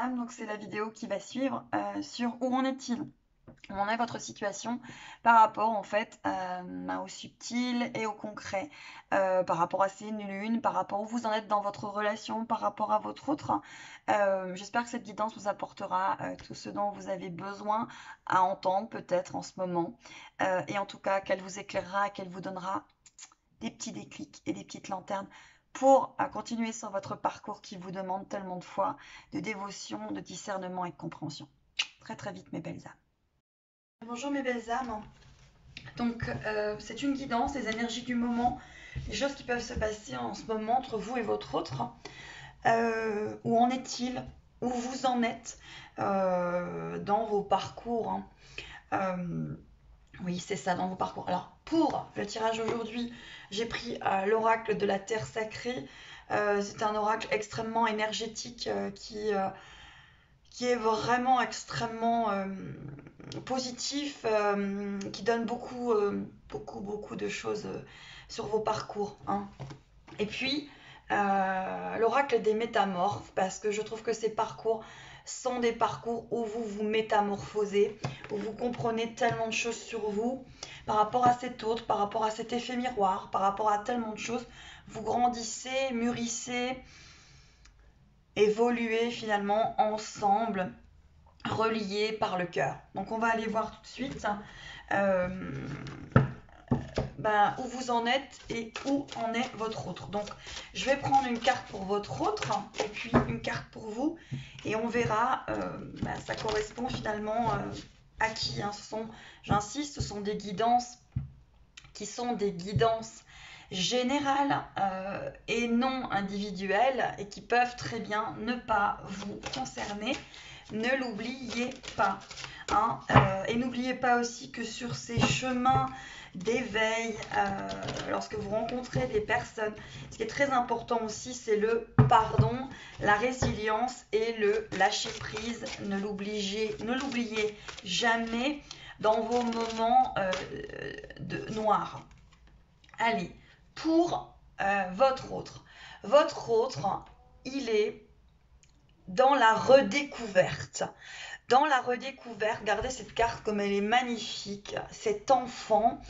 âmes, donc c'est la vidéo qui va suivre sur où en est-il, où en est votre situation par rapport en fait au subtil et au concret, par rapport à ces lunes, par rapport où vous en êtes dans votre relation, par rapport à votre autre. J'espère que cette guidance vous apportera tout ce dont vous avez besoin à entendre peut-être en ce moment, et en tout cas qu'elle vous éclairera, qu'elle vous donnera des petits déclics et des petites lanternes pour continuer sur votre parcours qui vous demande tellement de foi, de dévotion, de discernement et de compréhension. Très très vite mes belles âmes. Bonjour mes belles âmes. Donc c'est une guidance, les énergies du moment, les choses qui peuvent se passer en ce moment entre vous et votre autre. Où en est-il? Où vous en êtes dans vos parcours, hein. Oui, c'est ça, dans vos parcours. Alors, pour le tirage aujourd'hui, j'ai pris l'oracle de la Terre Sacrée. C'est un oracle extrêmement énergétique qui est vraiment extrêmement positif, qui donne beaucoup de choses sur vos parcours, hein. Et puis, l'oracle des métamorphes, parce que je trouve que ces parcours sont des parcours où vous vous métamorphosez, où vous comprenez tellement de choses sur vous, par rapport à cet autre, par rapport à cet effet miroir, par rapport à tellement de choses. Vous grandissez, mûrissez, évoluez finalement ensemble, reliés par le cœur. Donc on va aller voir tout de suite où vous en êtes et où en est votre autre. Donc je vais prendre une carte pour votre autre et puis une carte pour vous et on verra, ça correspond finalement à qui, hein. J'insiste, ce sont des guidances qui sont des guidances générales et non individuelles et qui peuvent très bien ne pas vous concerner. Ne l'oubliez pas, hein. Et n'oubliez pas aussi que sur ces chemins d'éveil, lorsque vous rencontrez des personnes, ce qui est très important aussi, c'est le pardon, la résilience et le lâcher prise. Ne l'oubliez jamais dans vos moments noirs. Allez, pour votre autre, il est dans la redécouverte. Dans la redécouverte, regardez cette carte comme elle est magnifique. Cet enfant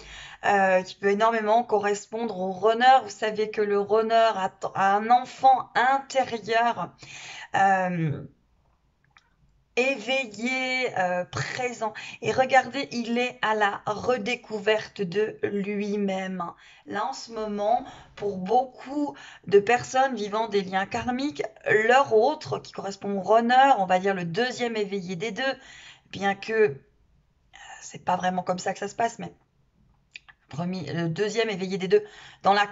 qui peut énormément correspondre au runner. Vous savez que le runner a un enfant intérieur éveillé, présent. Et regardez, il est à la redécouverte de lui-même. Là, en ce moment, pour beaucoup de personnes vivant des liens karmiques, leur autre, qui correspond au runner, on va dire le deuxième éveillé des deux, bien que c'est pas vraiment comme ça que ça se passe, mais le deuxième éveillé des deux, dans la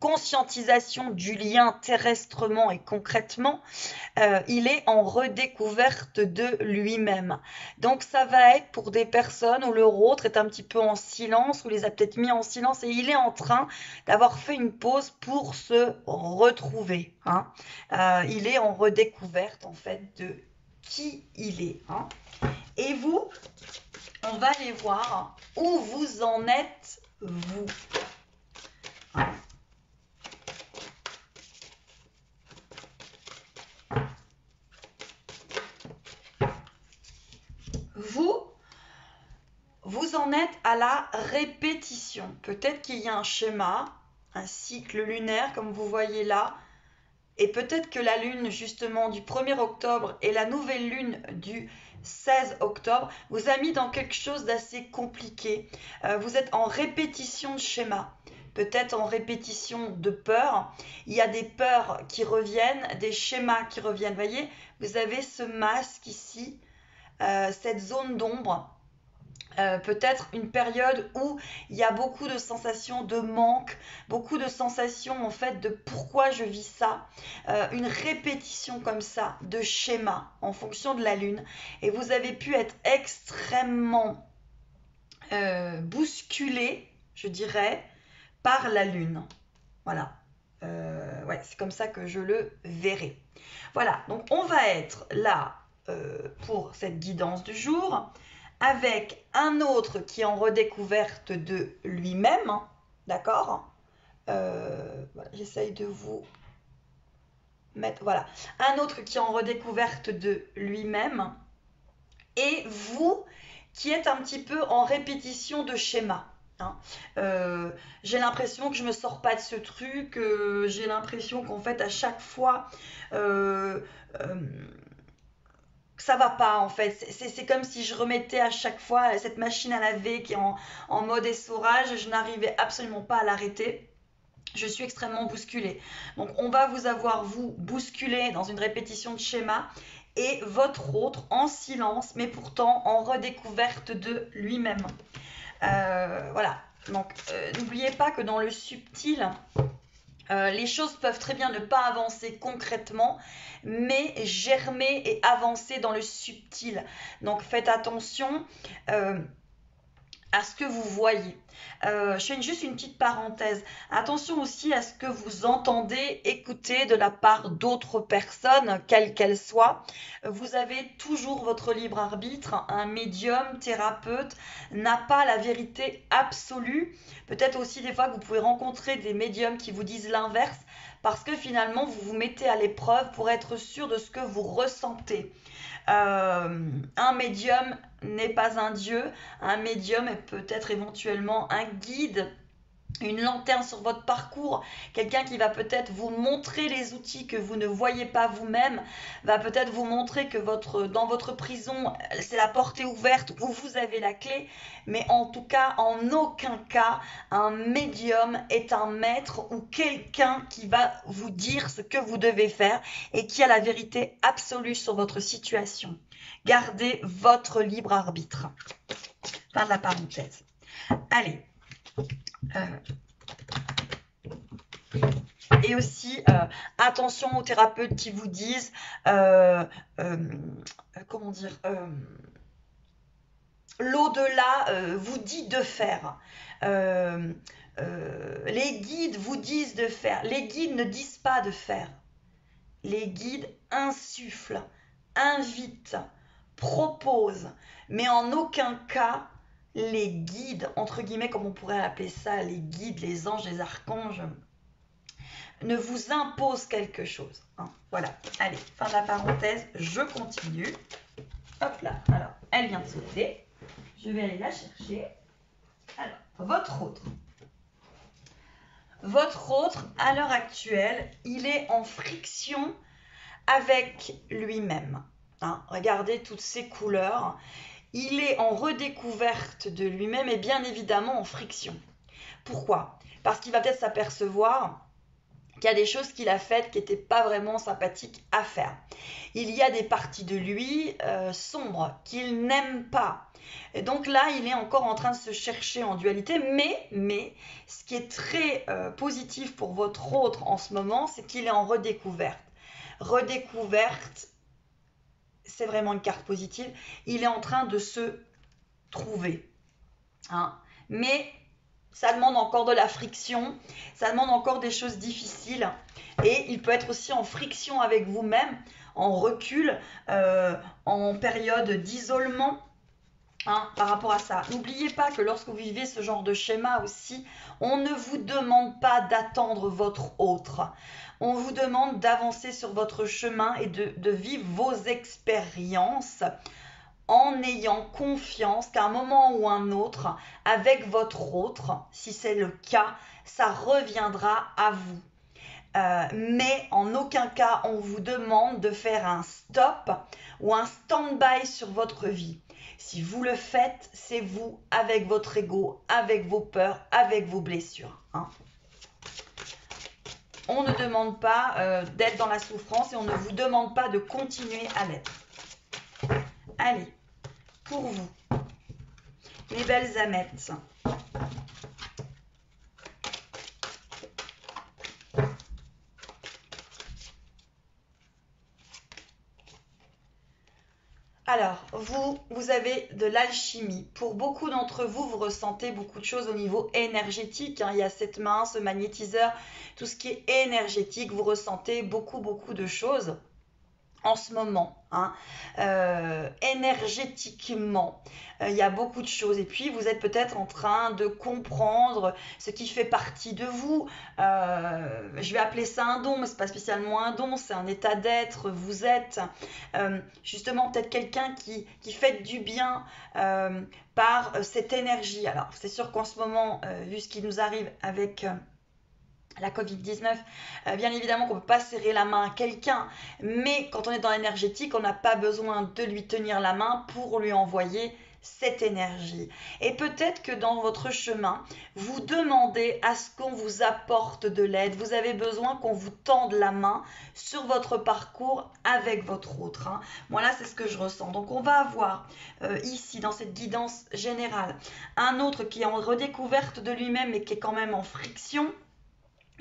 conscientisation du lien terrestrement et concrètement, il est en redécouverte de lui-même. Donc ça va être pour des personnes où leur autre est un petit peu en silence, ou les a peut-être mis en silence, et il est en train d'avoir fait une pause pour se retrouver, hein. Il est en redécouverte en fait de qui il est, hein. Et vous, on va aller voir où vous en êtes vous. Vous en êtes à la répétition. Peut-être qu'il y a un schéma, un cycle lunaire comme vous voyez là, et peut-être que la lune justement du 1er octobre et la nouvelle lune du 16 octobre vous a mis dans quelque chose d'assez compliqué. Vous êtes en répétition de schéma, peut-être en répétition de peurs. Il y a des peurs qui reviennent, des schémas qui reviennent. Vous voyez, vous avez ce masque ici, cette zone d'ombre. Peut-être une période où il y a beaucoup de sensations de manque, beaucoup de sensations en fait de pourquoi je vis ça, une répétition comme ça de schémas en fonction de la lune, et vous avez pu être extrêmement bousculé, je dirais, par la lune. Voilà. Ouais, c'est comme ça que je le verrai. Voilà, donc on va être là pour cette guidance du jour, avec un autre qui est en redécouverte de lui-même, hein, d'accord. Voilà, j'essaye de vous voilà, un autre qui est en redécouverte de lui-même, et vous qui êtes un petit peu en répétition de schéma. Hein. J'ai l'impression que je me sors pas de ce truc, j'ai l'impression qu'en fait à chaque fois euh, euh, ça va pas en fait. C'est comme si je remettais à chaque fois cette machine à laver qui est en mode essorage, je n'arrivais absolument pas à l'arrêter. Je suis extrêmement bousculée. Donc on va vous avoir, vous, bousculé dans une répétition de schéma et votre autre en silence, mais pourtant en redécouverte de lui-même. Voilà. Donc n'oubliez pas que dans le subtil, les choses peuvent très bien ne pas avancer concrètement, mais germer et avancer dans le subtil. Donc faites attention à ce que vous voyez. Je fais juste une petite parenthèse. Attention aussi à ce que vous entendez, écoutez de la part d'autres personnes, quelles qu'elles soient. Vous avez toujours votre libre arbitre. Un médium, thérapeute n'a pas la vérité absolue. Peut-être aussi des fois que vous pouvez rencontrer des médiums qui vous disent l'inverse, parce que finalement vous vous mettez à l'épreuve pour être sûr de ce que vous ressentez. Un médium n'est pas un dieu, un médium est peut-être éventuellement un guide, une lanterne sur votre parcours, quelqu'un qui va peut-être vous montrer les outils que vous ne voyez pas vous-même, va peut-être vous montrer que dans votre prison, c'est la porte est ouverte où vous avez la clé, mais en tout cas, en aucun cas, un médium est un maître ou quelqu'un qui va vous dire ce que vous devez faire et qui a la vérité absolue sur votre situation. Gardez votre libre arbitre. Fin de la parenthèse. Allez. Et aussi, attention aux thérapeutes qui vous disent, comment dire, l'au-delà vous dit de faire. Les guides vous disent de faire. Les guides ne disent pas de faire. Les guides insufflent, invitent, proposent, mais en aucun cas les guides, entre guillemets, comme on pourrait appeler ça, les guides, les anges, les archanges, ne vous imposent quelque chose. Hein. Voilà, allez, fin de la parenthèse, je continue. Hop là, alors, elle vient de sauter. Je vais aller la chercher. Alors, votre autre. Votre autre, à l'heure actuelle, il est en friction avec lui-même. Hein, regardez toutes ces couleurs. Il est en redécouverte de lui-même et bien évidemment en friction. Pourquoi ? Parce qu'il va peut-être s'apercevoir qu'il y a des choses qu'il a faites qui n'étaient pas vraiment sympathiques à faire. Il y a des parties de lui sombres qu'il n'aime pas. Et donc là, il est encore en train de se chercher en dualité, mais ce qui est très positif pour votre autre en ce moment, c'est qu'il est en redécouverte. Redécouverte, c'est vraiment une carte positive. Il est en train de se trouver. Hein. Mais ça demande encore de la friction, ça demande encore des choses difficiles. Et il peut être aussi en friction avec vous-même, en recul, en période d'isolement. Hein, par rapport à ça. N'oubliez pas que lorsque vous vivez ce genre de schéma aussi, on ne vous demande pas d'attendre votre autre. On vous demande d'avancer sur votre chemin et de vivre vos expériences en ayant confiance qu'à un moment ou un autre, avec votre autre, si c'est le cas, ça reviendra à vous. Mais en aucun cas, on vous demande de faire un stop ou un stand-by sur votre vie. Si vous le faites, c'est vous avec votre ego, avec vos peurs, avec vos blessures. Hein. On ne demande pas d'être dans la souffrance et on ne vous demande pas de continuer à l'être. Allez, pour vous, mes belles amettes. Alors, vous avez de l'alchimie. Pour beaucoup d'entre vous, vous ressentez beaucoup de choses au niveau énergétique. Hein. Il y a cette main, ce magnétiseur, tout ce qui est énergétique. Vous ressentez beaucoup de choses. en ce moment, hein, énergétiquement. Il y a beaucoup de choses. Et puis, vous êtes peut-être en train de comprendre ce qui fait partie de vous. Je vais appeler ça un don, mais ce n'est pas spécialement un don, c'est un état d'être. Vous êtes justement peut-être quelqu'un qui fait du bien par cette énergie. Alors, c'est sûr qu'en ce moment, vu ce qui nous arrive avec la Covid-19, bien évidemment qu'on ne peut pas serrer la main à quelqu'un, mais quand on est dans l'énergétique, on n'a pas besoin de lui tenir la main pour lui envoyer cette énergie. Et peut-être que dans votre chemin, vous demandez à ce qu'on vous apporte de l'aide, vous avez besoin qu'on vous tende la main sur votre parcours avec votre autre. Hein. Moi là, c'est ce que je ressens. Donc on va avoir ici, dans cette guidance générale, un autre qui est en redécouverte de lui-même et qui est quand même en friction.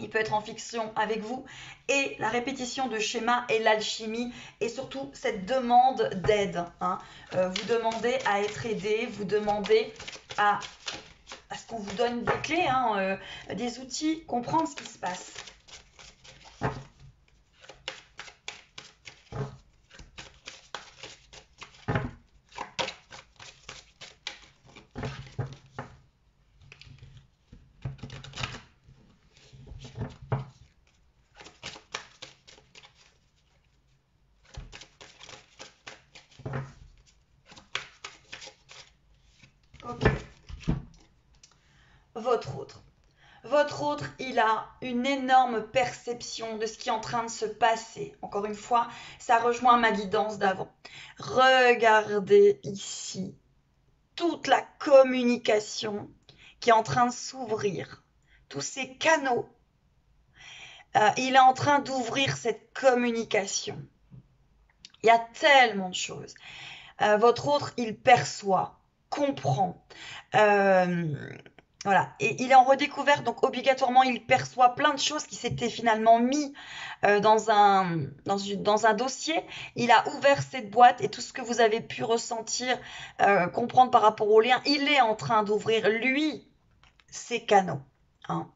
Il peut être en fiction avec vous, et la répétition de schémas et l'alchimie, et surtout cette demande d'aide. Hein. Vous demandez à être aidé, vous demandez à ce qu'on vous donne des clés, hein, des outils, comprendre ce qui se passe. Ok. Votre autre, il a une énorme perception de ce qui est en train de se passer. Encore une fois, ça rejoint ma guidance d'avant. Regardez ici toute la communication qui est en train de s'ouvrir, tous ces canaux. Il est en train d'ouvrir cette communication. Il y a tellement de choses. Votre autre, il perçoit, comprend. Voilà. Et il est en redécouverte, donc obligatoirement, il perçoit plein de choses qui s'étaient finalement mis dans un dossier. Il a ouvert cette boîte, et tout ce que vous avez pu ressentir, comprendre par rapport au lien, il est en train d'ouvrir, lui, ses canaux. Hein.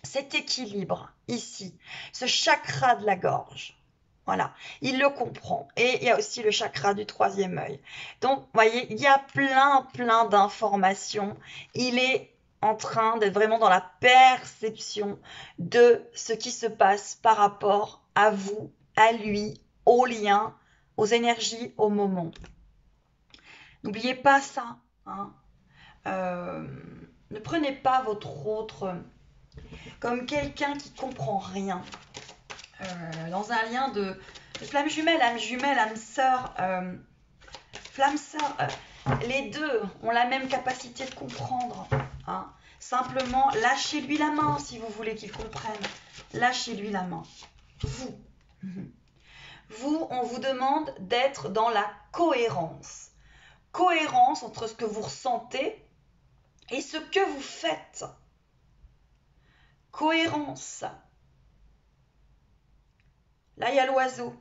Cet équilibre ici, ce chakra de la gorge. Voilà, il le comprend. Et il y a aussi le chakra du troisième œil. Donc, vous voyez, il y a plein d'informations. Il est en train d'être vraiment dans la perception de ce qui se passe par rapport à vous, à lui, aux liens, aux énergies, au moment. N'oubliez pas ça. Hein. Ne prenez pas votre autre comme quelqu'un qui comprend rien. Dans un lien de flamme jumelle, âme sœur, flamme sœur, les deux ont la même capacité de comprendre. Hein. Simplement, lâchez-lui la main si vous voulez qu'il comprenne. Lâchez-lui la main. Vous, on vous demande d'être dans la cohérence. Cohérence entre ce que vous ressentez et ce que vous faites. Cohérence. Là, il y a l'oiseau.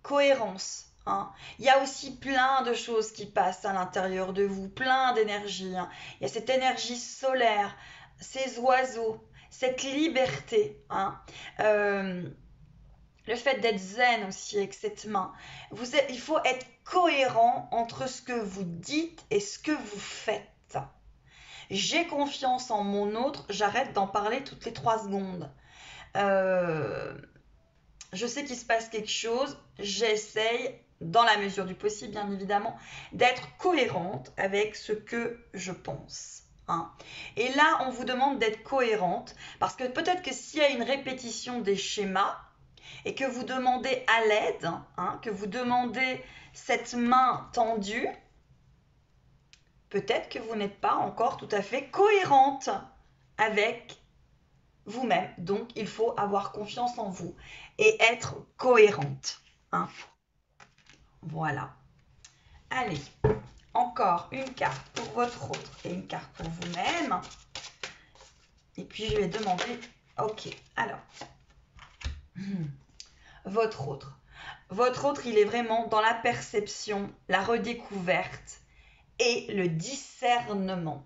Cohérence. Hein. Il y a aussi plein de choses qui passent à l'intérieur de vous, plein d'énergie. Hein. Il y a cette énergie solaire, ces oiseaux, cette liberté. Hein. Le fait d'être zen aussi avec cette main. Il faut être cohérent entre ce que vous dites et ce que vous faites. J'ai confiance en mon autre, j'arrête d'en parler toutes les 3 secondes. Je sais qu'il se passe quelque chose, j'essaye, dans la mesure du possible bien évidemment, d'être cohérente avec ce que je pense. Hein. Et là, on vous demande d'être cohérente, parce que peut-être que s'il y a une répétition des schémas, et que vous demandez à l'aide, hein, que vous demandez cette main tendue, peut-être que vous n'êtes pas encore tout à fait cohérente avec vous-même. Donc, il faut avoir confiance en vous et être cohérente. Hein. Voilà. Allez, encore une carte pour votre autre et une carte pour vous-même. Et puis, je vais demander... Ok, alors... Votre autre. Votre autre, il est vraiment dans la perception, la redécouverte et le discernement.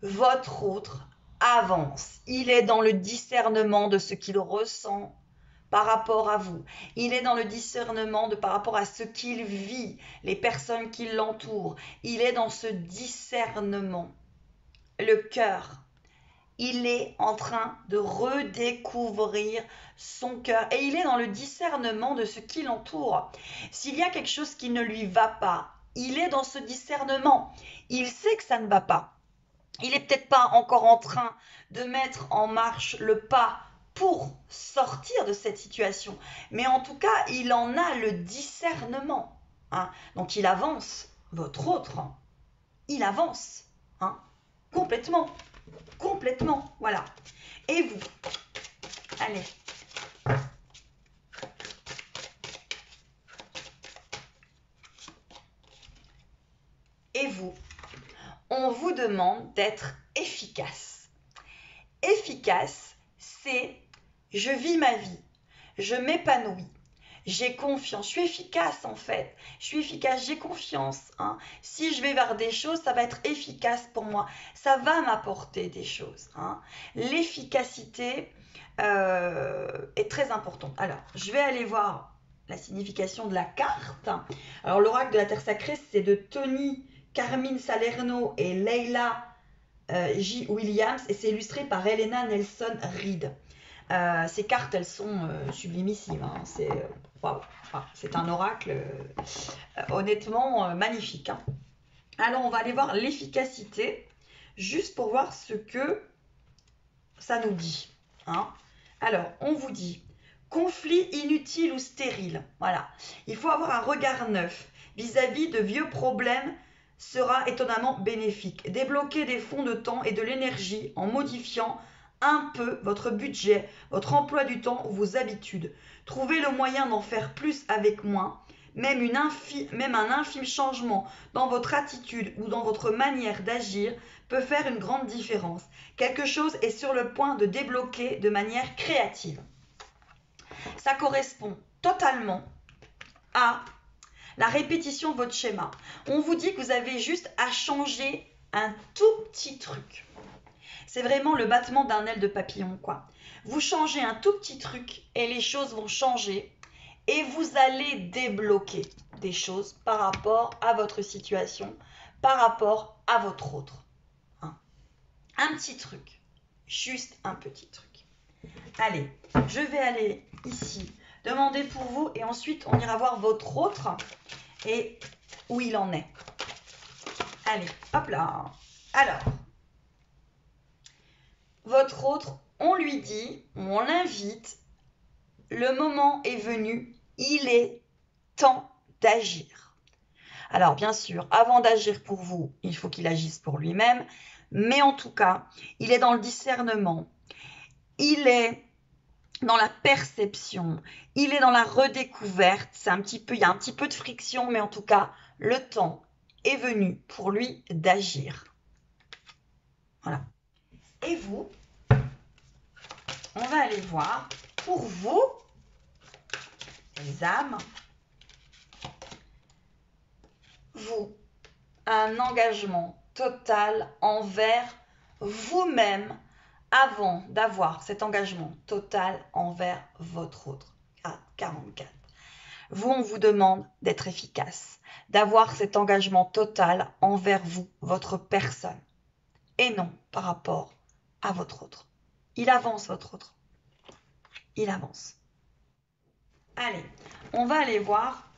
Votre autre avance. Il est dans le discernement de ce qu'il ressent par rapport à vous. Il est dans le discernement par rapport à ce qu'il vit, les personnes qui l'entourent. Il est dans ce discernement. Le cœur. Il est en train de redécouvrir son cœur et il est dans le discernement de ce qui l'entoure. S'il y a quelque chose qui ne lui va pas, il est dans ce discernement. Il sait que ça ne va pas. Il n'est peut-être pas encore en train de mettre en marche le pas pour sortir de cette situation. Mais en tout cas, il en a le discernement. Hein. Donc il avance. Votre autre, il avance. Hein. Complètement. Complètement. Voilà. Et vous? Allez. Et vous? On vous demande d'être efficace. Efficace, c'est je vis ma vie, je m'épanouis, j'ai confiance, je suis efficace en fait, je suis efficace, j'ai confiance. Hein. Si je vais vers des choses, ça va être efficace pour moi, ça va m'apporter des choses. Hein. L'efficacité est très importante. Alors, je vais aller voir la signification de la carte. Alors, l'oracle de la Terre Sacrée, c'est de Tony Carmine Salerno et Leila J. Williams et c'est illustré par Helena Nelson Reed. Ces cartes, elles sont sublimissimes. Hein. C'est un oracle honnêtement magnifique. Hein. Alors, on va aller voir l'efficacité, juste pour voir ce que ça nous dit. Hein. Alors, on vous dit conflit inutile ou stérile. Voilà. Il faut avoir un regard neuf vis-à-vis de vieux problèmes sera étonnamment bénéfique. Débloquer des fonds de temps et de l'énergie en modifiant un peu votre budget, votre emploi du temps ou vos habitudes. Trouvez le moyen d'en faire plus avec moins. Même un infime changement dans votre attitude ou dans votre manière d'agir peut faire une grande différence. Quelque chose est sur le point de débloquer de manière créative. Ça correspond totalement à la répétition de votre schéma. On vous dit que vous avez juste à changer un tout petit truc. C'est vraiment le battement d'un aile de papillon, quoi. Vous changez un tout petit truc et les choses vont changer et vous allez débloquer des choses par rapport à votre situation, par rapport à votre autre. Hein. Un petit truc, juste un petit truc. Allez, je vais aller ici, demander pour vous et ensuite on ira voir votre autre et où il en est. Allez, hop là. Alors, votre autre, on lui dit, on l'invite, le moment est venu, il est temps d'agir. Alors, bien sûr, avant d'agir pour vous, il faut qu'il agisse pour lui-même, mais en tout cas, il est dans le discernement, il est dans la perception, il est dans la redécouverte, il y a un petit peu de friction, mais en tout cas, le temps est venu pour lui d'agir. Voilà. Et vous, on va aller voir pour vous, les âmes, vous, un engagement total envers vous-même avant d'avoir cet engagement total envers votre autre. 44. Vous, on vous demande d'être efficace, d'avoir cet engagement total envers vous, votre personne, et non par rapport à votre autre. Il avance, votre autre. Il avance. Allez, on va aller voir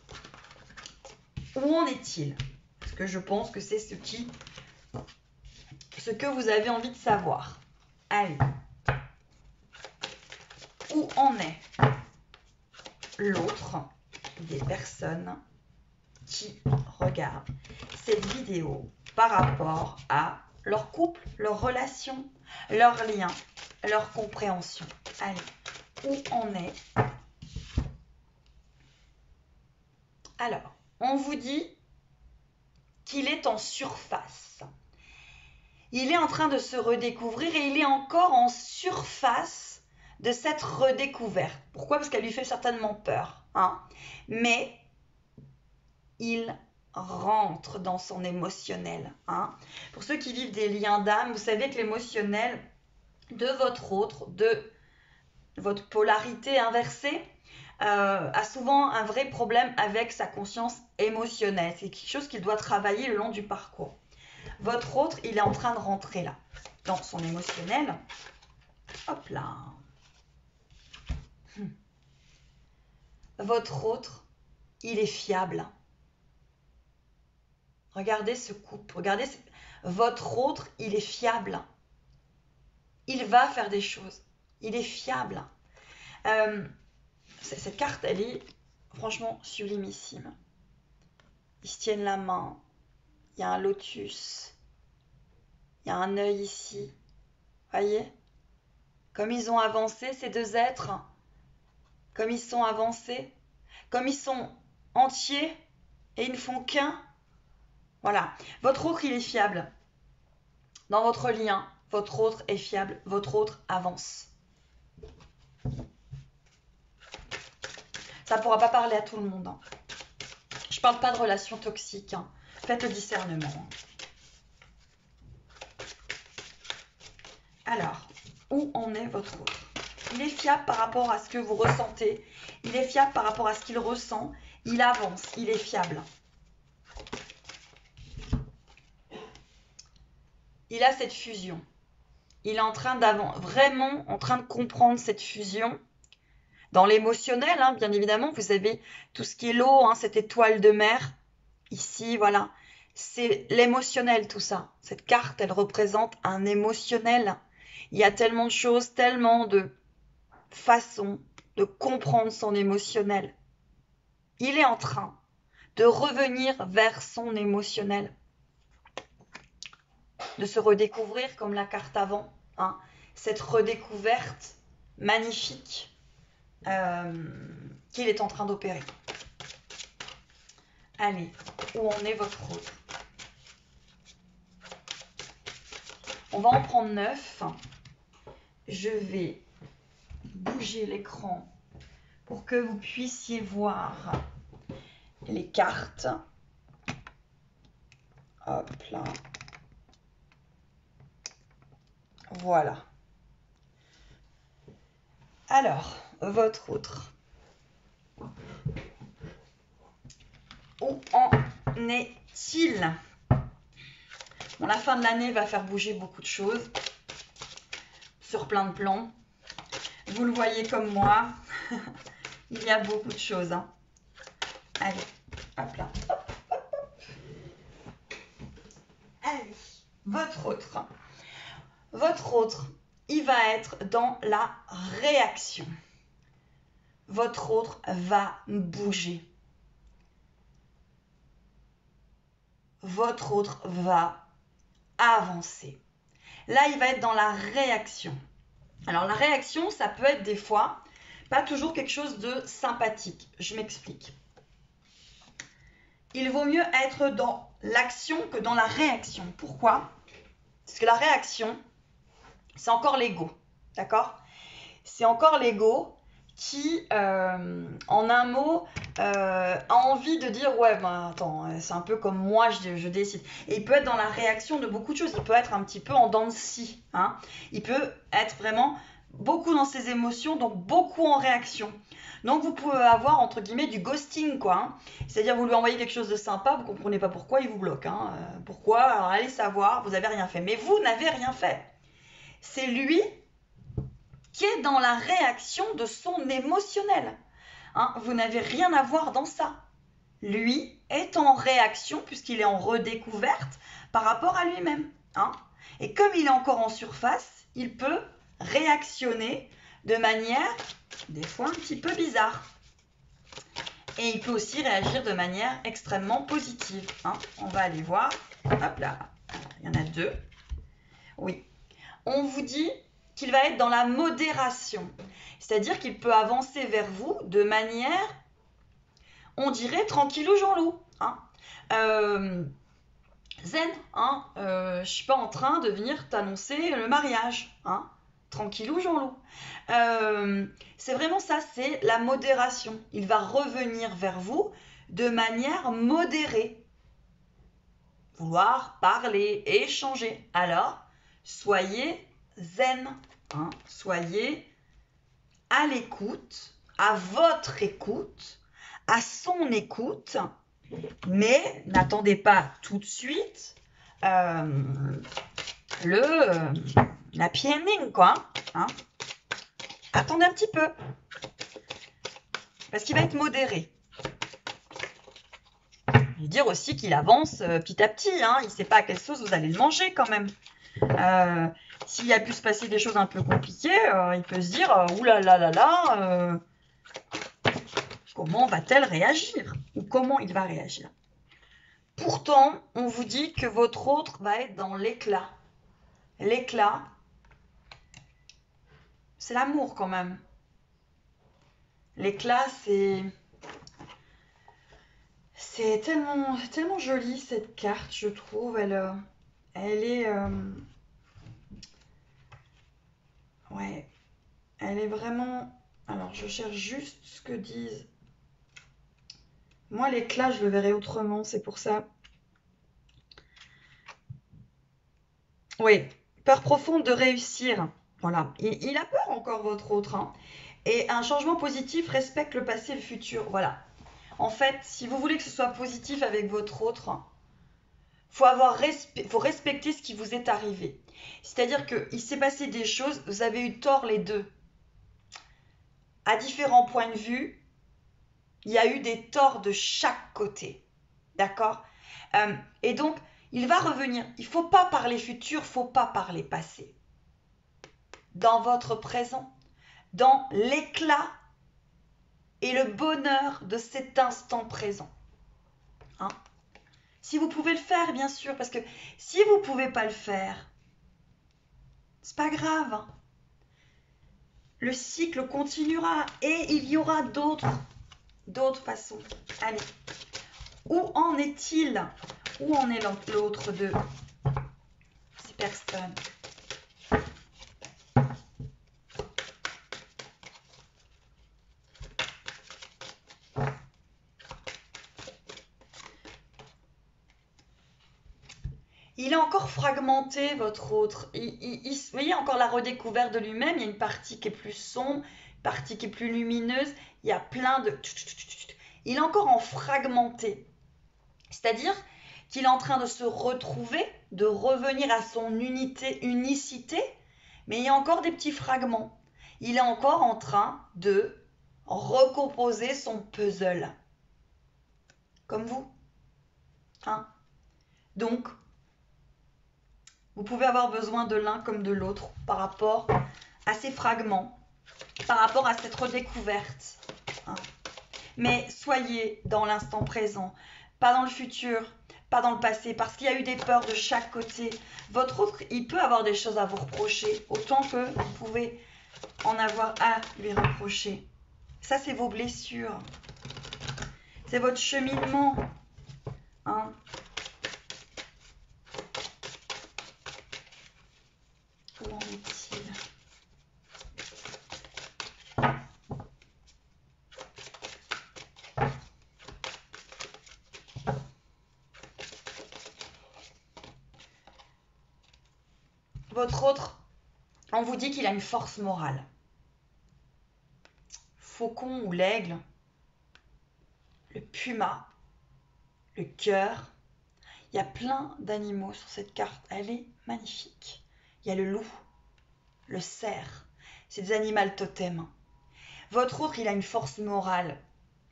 où en est-il. Parce que je pense que c'est ce que vous avez envie de savoir. Allez. Où en est l'autre des personnes qui regardent cette vidéo par rapport à leur couple, leur relation, leur lien, leur compréhension. Allez, où en est? Alors, on vous dit qu'il est en surface. Il est en train de se redécouvrir et il est encore en surface de cette redécouverte. Pourquoi? Parce qu'elle lui fait certainement peur. Hein? Mais il rentre dans son émotionnel. Hein? Pour ceux qui vivent des liens d'âme, vous savez que l'émotionnel de votre autre, de votre polarité inversée, a souvent un vrai problème avec sa conscience émotionnelle. C'est quelque chose qu'il doit travailler le long du parcours. Votre autre, il est en train de rentrer là, dans son émotionnel. Hop là. Votre autre, il est fiable. Regardez ce couple, regardez, votre autre, il est fiable. Il va faire des choses. Il est fiable. Cette carte, elle est franchement sublimissime. Ils se tiennent la main. Il y a un lotus. Il y a un œil ici. Voyez? Comme ils ont avancé, ces deux êtres. Comme ils sont avancés. Comme ils sont entiers et ils ne font qu'un. Voilà. Votre autre, il est fiable. Dans votre lien, votre autre est fiable. Votre autre avance. Ça ne pourra pas parler à tout le monde. Hein. Je ne parle pas de relations toxiques. Hein. Faites le discernement. Alors, où en est votre autre? Il est fiable par rapport à ce que vous ressentez. Il est fiable par rapport à ce qu'il ressent. Il avance. Il est fiable. Il a cette fusion. Il est en train d'avancer, vraiment en train de comprendre cette fusion. Dans l'émotionnel, hein, bien évidemment, vous avez tout ce qui est l'eau, hein, cette étoile de mer. Ici, voilà. C'est l'émotionnel, tout ça. Cette carte, elle représente un émotionnel. Il y a tellement de choses, tellement de façons de comprendre son émotionnel. Il est en train de revenir vers son émotionnel. De se redécouvrir comme la carte avant. Hein. Cette redécouverte magnifique qu'il est en train d'opérer. Allez, où en est votre autre? On va en prendre 9. Je vais bouger l'écran pour que vous puissiez voir les cartes. Hop là. Voilà. Alors, votre autre. Où en est-il? Bon, la fin de l'année va faire bouger beaucoup de choses sur plein de plans. Vous le voyez comme moi, il y a beaucoup de choses. Hein. Allez, hop là. Hop, hop, hop. Allez, votre autre. Votre autre, il va être dans la réaction. Votre autre va bouger. Votre autre va avancer. Là, il va être dans la réaction. Alors, la réaction, ça peut être des fois pas toujours quelque chose de sympathique. Je m'explique. Il vaut mieux être dans l'action que dans la réaction. Pourquoi? Parce que la réaction, c'est encore l'ego. D'accord? C'est encore l'ego qui, en un mot, a envie de dire « Ouais, ben attends, c'est un peu comme moi, je décide. » Et il peut être dans la réaction de beaucoup de choses. Il peut être un petit peu en dents de scie. Hein. Il peut être vraiment beaucoup dans ses émotions, donc beaucoup en réaction. Donc vous pouvez avoir, entre guillemets, du ghosting, quoi. Hein. C'est-à-dire, vous lui envoyez quelque chose de sympa, vous ne comprenez pas pourquoi, il vous bloque. Hein. Pourquoi? Alors allez savoir, vous n'avez rien fait. Mais vous n'avez rien fait. C'est lui qui est dans la réaction de son émotionnel. Hein, vous n'avez rien à voir dans ça. Lui est en réaction puisqu'il est en redécouverte par rapport à lui-même. Hein. Et comme il est encore en surface, il peut réactionner de manière des fois un petit peu bizarre. Et il peut aussi réagir de manière extrêmement positive. Hein. On va aller voir. Hop là, il y en a 2. Oui. On vous dit qu'il va être dans la modération. C'est-à-dire qu'il peut avancer vers vous de manière, on dirait, tranquillou Jean-Loup. Hein. Zen, hein. Je ne suis pas en train de venir t'annoncer le mariage. Hein. Tranquillou Jean-Loup. C'est vraiment ça, c'est la modération. Il va revenir vers vous de manière modérée. Vouloir parler, échanger. Alors, soyez zen, hein, soyez à l'écoute, à votre écoute, à son écoute, mais n'attendez pas tout de suite l'happy ending, quoi. Hein. Attendez un petit peu, parce qu'il va être modéré. Je veux dire aussi qu'il avance petit à petit, hein. Il ne sait pas à quelle sauce vous allez le manger quand même. S'il y a pu se passer des choses un peu compliquées, il peut se dire « Ouh là là là là, comment va-t-elle réagir ?» ou « Comment il va réagir ?» Pourtant, on vous dit que votre autre va être dans l'éclat. L'éclat, c'est l'amour quand même. L'éclat, c'est tellement joli cette carte, je trouve. Elle est... ouais, elle est vraiment... Alors, je cherche juste ce que disent... Moi, l'éclat, je le verrais autrement, c'est pour ça. Oui, peur profonde de réussir. Voilà, il a peur encore, votre autre. Hein. Et un changement positif respecte le passé et le futur. Voilà. En fait, si vous voulez que ce soit positif avec votre autre, faut respecter ce qui vous est arrivé. C'est-à-dire qu'il s'est passé des choses, vous avez eu tort les deux. À différents points de vue, il y a eu des torts de chaque côté. D'accord Et donc, il va revenir. Il ne faut pas parler futur, il ne faut pas parler passé. Dans votre présent, dans l'éclat et le bonheur de cet instant présent. Hein? Si vous pouvez le faire, bien sûr, parce que si vous ne pouvez pas le faire, c'est pas grave. Hein? Le cycle continuera et il y aura d'autres façons. Allez, où en est-il? Où en est l'autre de ces personnes? Il est encore fragmenté, votre autre. Vous voyez, encore la redécouverte de lui-même. Il y a une partie qui est plus sombre, une partie qui est plus lumineuse. Il y a plein de... Il est encore en fragmenté. C'est-à-dire qu'il est en train de se retrouver, de revenir à son unicité, mais il y a encore des petits fragments. Il est encore en train de recomposer son puzzle. Comme vous. Hein? Donc, vous pouvez avoir besoin de l'un comme de l'autre par rapport à ces fragments, par rapport à cette redécouverte. Hein. Mais soyez dans l'instant présent, pas dans le futur, pas dans le passé, parce qu'il y a eu des peurs de chaque côté. Votre autre, il peut avoir des choses à vous reprocher, autant que vous pouvez en avoir à lui reprocher. Ça, c'est vos blessures. C'est votre cheminement. Hein. Où en est-il? Votre autre, on vous dit qu'il a une force morale. Faucon ou l'aigle, le puma, le cœur. Il y a plein d'animaux sur cette carte. Elle est magnifique. Il y a le loup, le cerf. C'est des animaux totems. Votre autre, il a une force morale.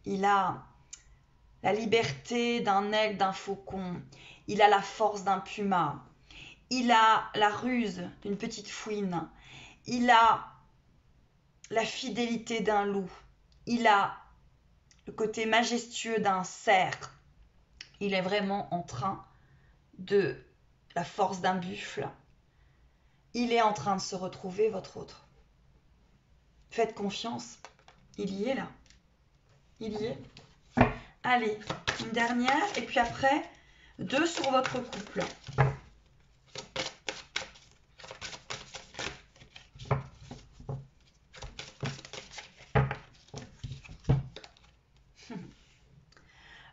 Il a la liberté d'un aigle, d'un faucon. Il a la force d'un puma. Il a la ruse d'une petite fouine. Il a la fidélité d'un loup. Il a le côté majestueux d'un cerf. Il est vraiment en train de la force d'un buffle. Il est en train de se retrouver, votre autre. Faites confiance. Il y est là. Il y est. Allez, une dernière. Et puis après, 2 sur votre couple.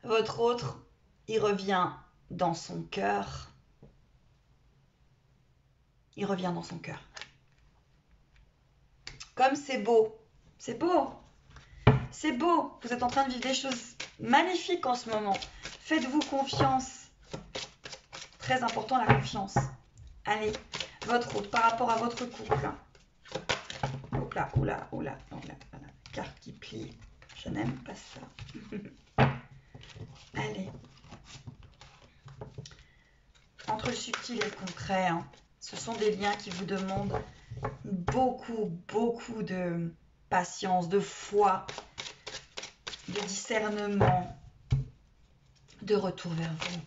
Votre autre, il revient dans son cœur. Il revient dans son cœur. Comme c'est beau C'est beau. C'est beau. Vous êtes en train de vivre des choses magnifiques en ce moment. Faites-vous confiance. Très important, la confiance. Allez, votre route par rapport à votre couple. Oula, oula, oula, oula, oula. Carte qui plie. Je n'aime pas ça. Allez. Entre le subtil et le concret, hein, ce sont des liens qui vous demandent beaucoup, beaucoup de patience, de foi, de discernement, de retour vers vous.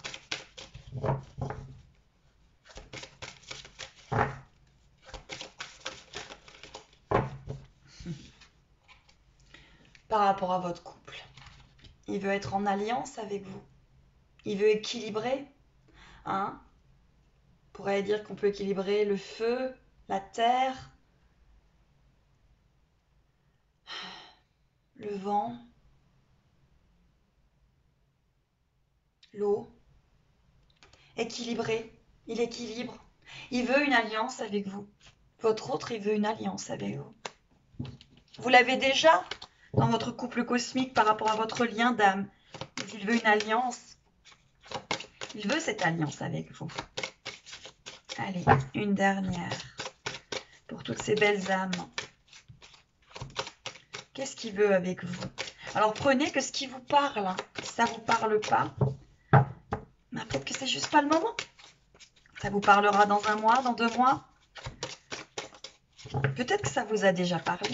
Par rapport à votre couple, il veut être en alliance avec vous. Il veut équilibrer. Hein? On pourrait dire qu'on peut équilibrer le feu, la terre, le vent, l'eau. Équilibrer. Il équilibre. Il veut une alliance avec vous. Votre autre, il veut une alliance avec vous. Vous l'avez déjà dans votre couple cosmique par rapport à votre lien d'âme. Il veut une alliance. Il veut cette alliance avec vous. Allez, une dernière pour toutes ces belles âmes. Qu'est-ce qu'il veut avec vous? Alors prenez que ce qui vous parle. Si ça ne vous parle pas, bah, peut-être que c'est juste pas le moment. Ça vous parlera dans 1 mois, dans 2 mois. Peut-être que ça vous a déjà parlé.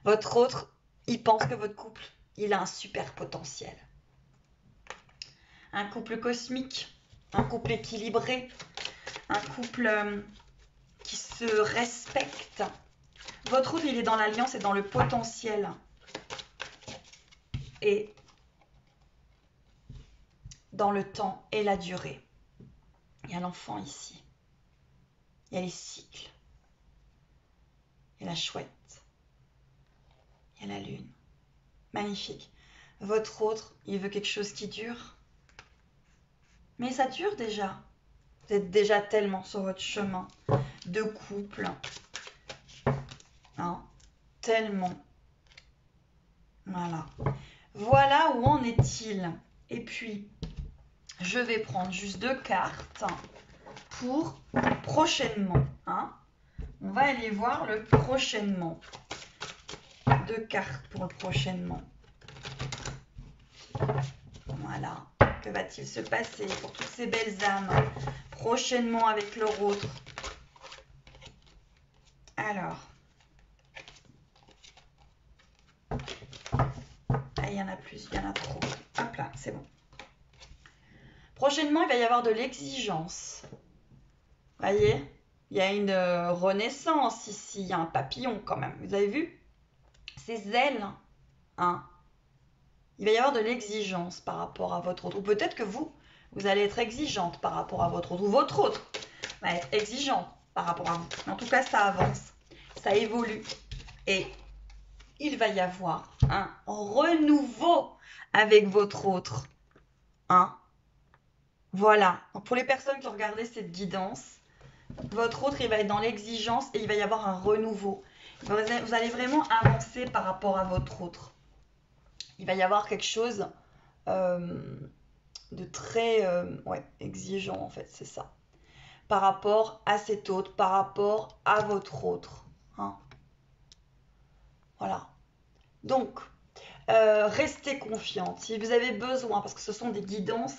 Votre autre, il pense que votre couple, il a un super potentiel. Un couple cosmique, un couple équilibré, un couple qui se respecte. Votre autre, il est dans l'alliance et dans le potentiel. Et dans le temps et la durée. Il y a l'enfant ici. Il y a les cycles. Il y a la chouette. Il y a la lune. Magnifique. Votre autre, il veut quelque chose qui dure. Mais ça dure déjà. Vous êtes déjà tellement sur votre chemin de couple. Hein? Tellement. Voilà. Voilà où en est-il. Et puis, je vais prendre juste 2 cartes pour prochainement. Hein? On va aller voir le prochainement. 2 cartes pour le prochainement. Voilà. Que va-t-il se passer pour toutes ces belles âmes prochainement avec leur autre? Alors. Ah, il y en a plus, il y en a trop. Hop là, c'est bon. Prochainement, il va y avoir de l'exigence. Voyez? Il y a une renaissance ici. Il y a un papillon quand même. Vous avez vu? Ses ailes. Hein? Il va y avoir de l'exigence par rapport à votre autre. Ou peut-être que vous allez être exigeante par rapport à votre autre. Ou votre autre va être exigeante par rapport à vous. En tout cas, ça avance. Ça évolue. Et il va y avoir un renouveau avec votre autre. Hein? Voilà. Donc pour les personnes qui ont regardé cette guidance, votre autre, il va être dans l'exigence et il va y avoir un renouveau. Vous allez vraiment avancer par rapport à votre autre. Il va y avoir quelque chose de très exigeant, en fait, c'est ça. Par rapport à cet autre, par rapport à votre autre. Hein. Voilà. Donc, restez confiante. Si vous avez besoin, parce que ce sont des guidances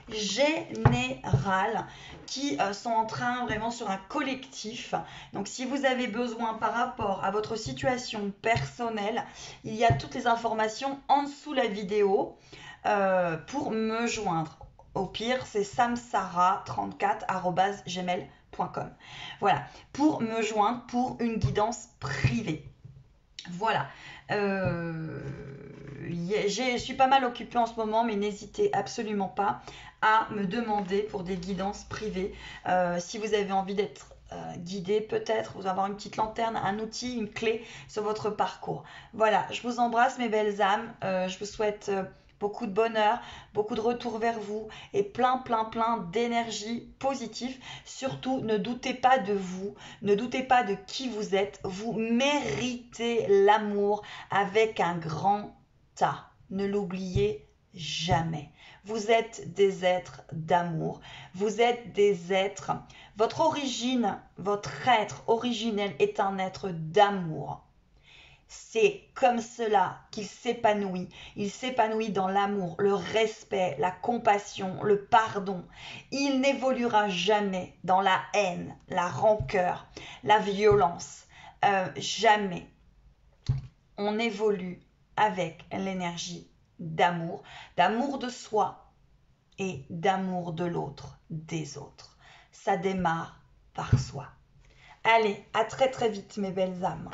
générales qui sont en train vraiment sur un collectif. Donc si vous avez besoin par rapport à votre situation personnelle, il y a toutes les informations en dessous la vidéo pour me joindre. Au pire, c'est samsara34@gmail.com. Voilà, pour me joindre pour une guidance privée. Voilà. Je suis pas mal occupée en ce moment, mais n'hésitez absolument pas à me demander pour des guidances privées. Si vous avez envie d'être guidé, peut-être, vous avoir une petite lanterne, un outil, une clé sur votre parcours. Voilà, je vous embrasse mes belles âmes. Je vous souhaite beaucoup de bonheur, beaucoup de retour vers vous et plein d'énergie positive. Surtout, ne doutez pas de vous, ne doutez pas de qui vous êtes. Vous méritez l'amour avec un grand A. Ne l'oubliez jamais. Vous êtes des êtres d'amour. Vous êtes des êtres. Votre origine, votre être originel est un être d'amour. C'est comme cela qu'il s'épanouit. Il s'épanouit dans l'amour, le respect, la compassion, le pardon. Il n'évoluera jamais dans la haine, la rancœur, la violence. Jamais. On évolue avec l'énergie d'amour, d'amour de soi et d'amour de l'autre, des autres. Ça démarre par soi. Allez, à très vite mes belles âmes.